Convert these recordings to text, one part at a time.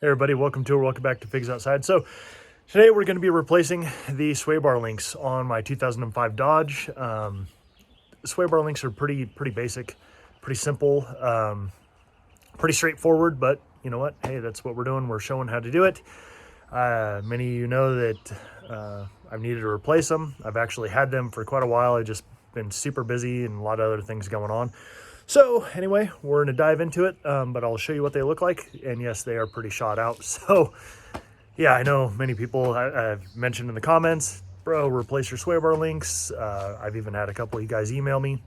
Hey everybody, welcome back to Pigs Outside. So today we're going to be replacing the sway bar links on my 2005 Dodge. Sway bar links are pretty basic, pretty simple, pretty straightforward, but you know what? Hey, that's what we're doing. We're showing how to do it. Many of you know that I've needed to replace them. I've actually had them for quite a while. I've just been super busy and a lot of other things going on. So anyway, we're going to dive into it, but I'll show you what they look like. And yes, they are pretty shot out. So yeah, I know many people I've mentioned in the comments, bro, replace your sway bar links. I've even had a couple of you guys email me.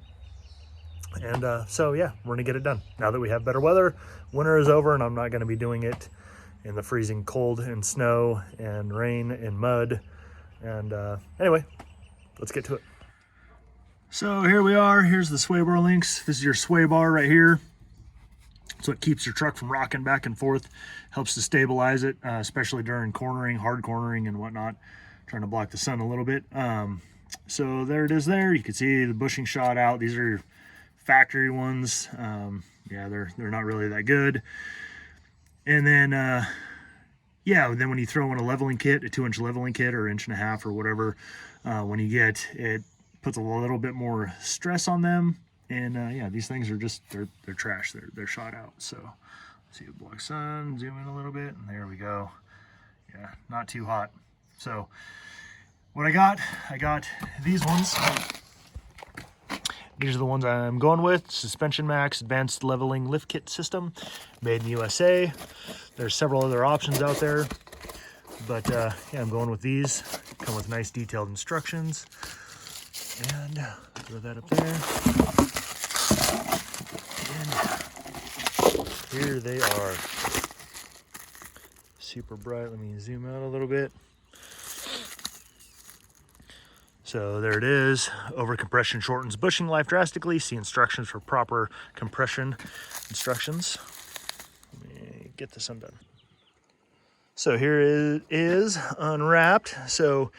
And so yeah, we're going to get it done. Now that we have better weather, winter is over and I'm not going to be doing it in the freezing cold and snow and rain and mud. And anyway, let's get to it. So here we are. Here's the sway bar links. This is your sway bar right here. So it keeps your truck from rocking back and forth, helps to stabilize it, especially during cornering, hard cornering and whatnot, trying to block the sun a little bit. So there it is there. You can see the bushing shot out. These are your factory ones. Yeah, they're not really that good. And then, yeah, then when you throw in a leveling kit, a 2-inch leveling kit or 1.5 inches or whatever, when you get it, puts a little bit more stress on them. And yeah, these things are just, they're trash. They're shot out. So let's see, block sun, zoom in a little bit, and there we go. Yeah, not too hot. So what I got these ones. These are the ones I'm going with. Suspension Max Advanced Leveling Lift Kit System, made in the USA. There's several other options out there, but yeah, I'm going with these. Come with nice detailed instructions. And throw that up there. And here they are. Super bright. Let me zoom out a little bit. So there it is. Overcompression shortens bushing life drastically. See instructions for proper compression instructions. Let me get this undone. So here it is unwrapped. So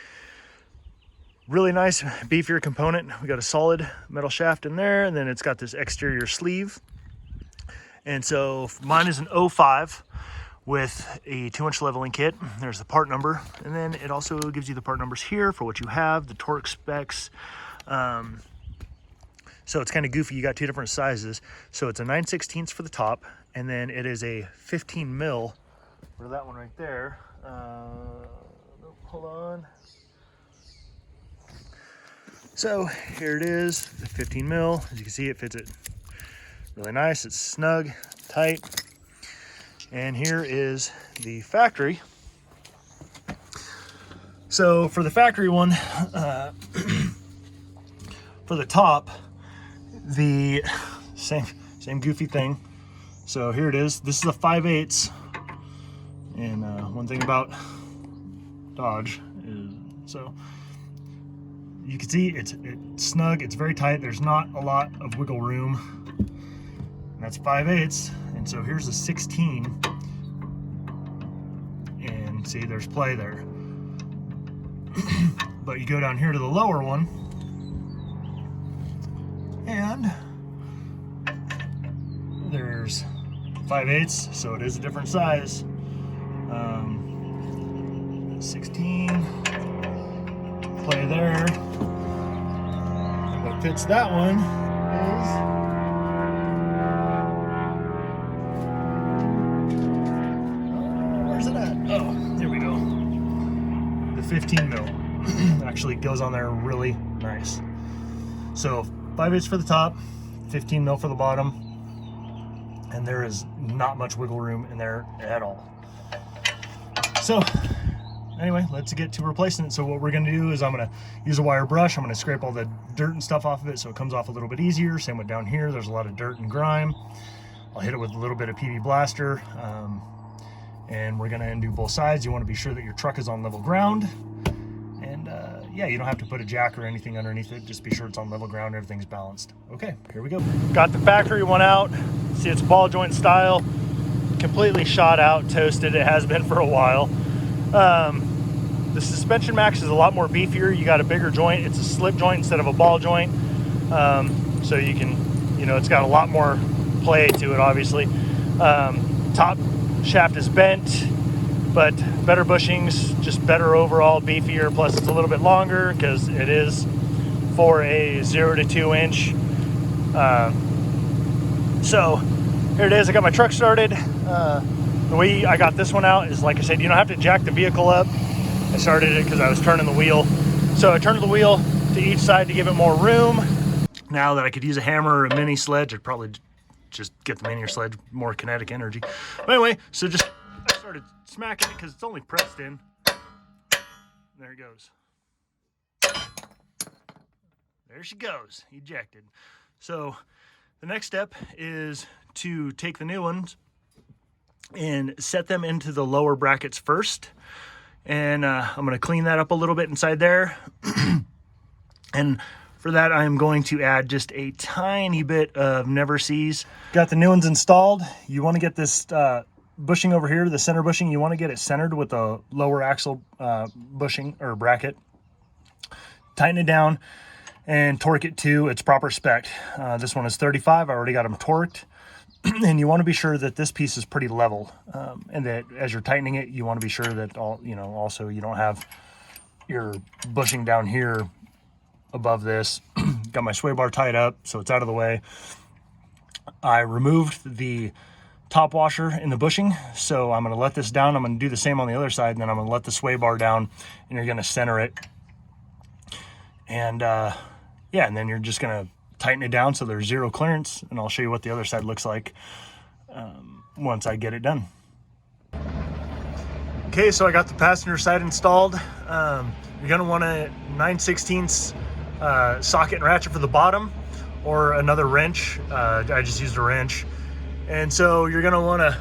really nice beefier component. We got a solid metal shaft in there, and then it's got this exterior sleeve. And so mine is an 05 with a 2-inch leveling kit. There's the part number, and then it also gives you the part numbers here for what you have, the torque specs. So it's kind of goofy. You got two different sizes. So it's a 9/16 for the top, and then it is a 15 mil for that one right there. Hold on. So here it is, the 15 mil. As you can see, it fits it really nice. It's snug, tight. And here is the factory. So for the factory one, for the top, the same goofy thing. So here it is. This is a 5/8. And one thing about Dodge is, so you can see it's snug, it's very tight, there's not a lot of wiggle room. And that's 5/8, and so here's a 16, and see, there's play there. But you go down here to the lower one, and there's 5/8, so it is a different size. 16, play there. What fits that one is where's it at? Oh, there we go. The 15 mil actually goes on there really nice. So 5/8 for the top, 15 mil for the bottom, and there is not much wiggle room in there at all. So anyway, let's get to replacing it. So what we're going to do is I'm going to use a wire brush. I'm going to scrape all the dirt and stuff off of it so it comes off a little bit easier. Same with down here. There's a lot of dirt and grime. I'll hit it with a little bit of PB Blaster. And we're going to undo both sides. You want to be sure that your truck is on level ground. And yeah, you don't have to put a jack or anything underneath it. Just be sure it's on level ground. Everything's balanced. Okay, here we go. Got the factory one out. See, it's ball joint style. Completely shot out, toasted. It has been for a while. The Suspension Max is a lot more beefier. You got a bigger joint. It's a slip joint instead of a ball joint. So you can, you know, it's got a lot more play to it, obviously. Top shaft is bent, but better bushings, just better overall, beefier. Plus it's a little bit longer because it is for a 0 to 2 inch. So here it is. I got my truck started. The way I got this one out is, like I said, you don't have to jack the vehicle up. I started it because I was turning the wheel. So I turned the wheel to each side to give it more room. Now that I could use a hammer or a mini sledge, I'd probably just get the mini sledge, more kinetic energy. But anyway, so just I started smacking it because it's only pressed in. There it goes. There she goes, ejected. So the next step is to take the new ones and set them into the lower brackets first. And I'm going to clean that up a little bit inside there. And for that, I'm going to add just a tiny bit of Never Seas. Got the new ones installed. You want to get this bushing over here, the center bushing, you want to get it centered with the lower axle bushing or bracket. Tighten it down and torque it to its proper spec. This one is 35. I already got them torqued. And you want to be sure that this piece is pretty level, and that as you're tightening it, you want to be sure that also you don't have your bushing down here above this. Got my sway bar tied up so it's out of the way. I removed the top washer in the bushing, so I'm going to let this down. I'm going to do the same on the other side, and then I'm going to let the sway bar down, and you're going to center it. And yeah, and then you're just going to tighten it down so there's zero clearance, and I'll show you what the other side looks like once I get it done. Okay, so I got the passenger side installed. You're going to want a 9/16 socket and ratchet for the bottom, or another wrench. I just used a wrench. And so you're going to want to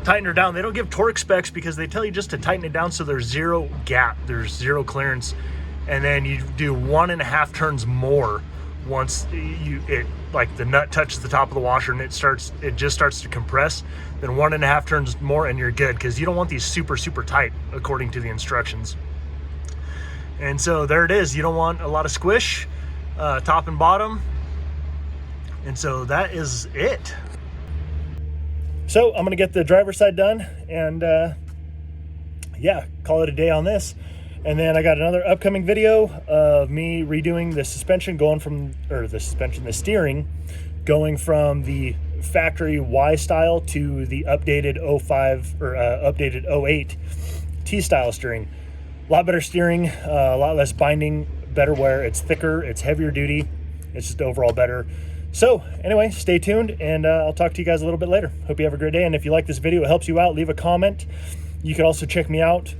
tighten her down. They don't give torque specs because they tell you just to tighten it down so there's zero gap, there's zero clearance, and then you do 1.5 turns more once like the nut touches the top of the washer and it just starts to compress. Then 1.5 turns more and you're good, because you don't want these super tight according to the instructions. And so there it is. You don't want a lot of squish, top and bottom. And so that is it. So I'm gonna get the driver's side done and yeah, call it a day on this. And then I got another upcoming video of me redoing the suspension, the steering, going from the factory Y style to the updated 05 or updated 08 T style steering. A lot better steering, a lot less binding, better wear. It's thicker, it's heavier duty. It's just overall better. So anyway, stay tuned, and I'll talk to you guys a little bit later. Hope you have a great day. And if you like this video, it helps you out, leave a comment. You can also check me out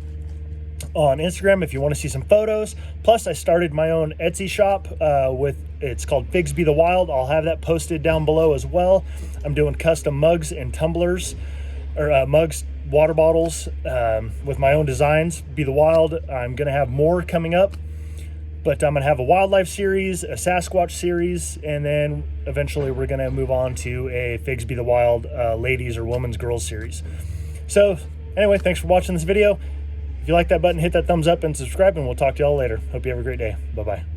on Instagram if you want to see some photos. Plus I started my own Etsy shop it's called Figs Be the Wild. I'll have that posted down below as well. I'm doing custom mugs and tumblers, or mugs, water bottles, with my own designs. Be the Wild. I'm gonna have more coming up, but I'm gonna have a wildlife series, a Sasquatch series, and then eventually we're gonna move on to a Figs Be the Wild ladies or women's girls series. So anyway, thanks for watching this video. If you like that button, hit that thumbs up and subscribe, and we'll talk to y'all later. Hope you have a great day. Bye-bye.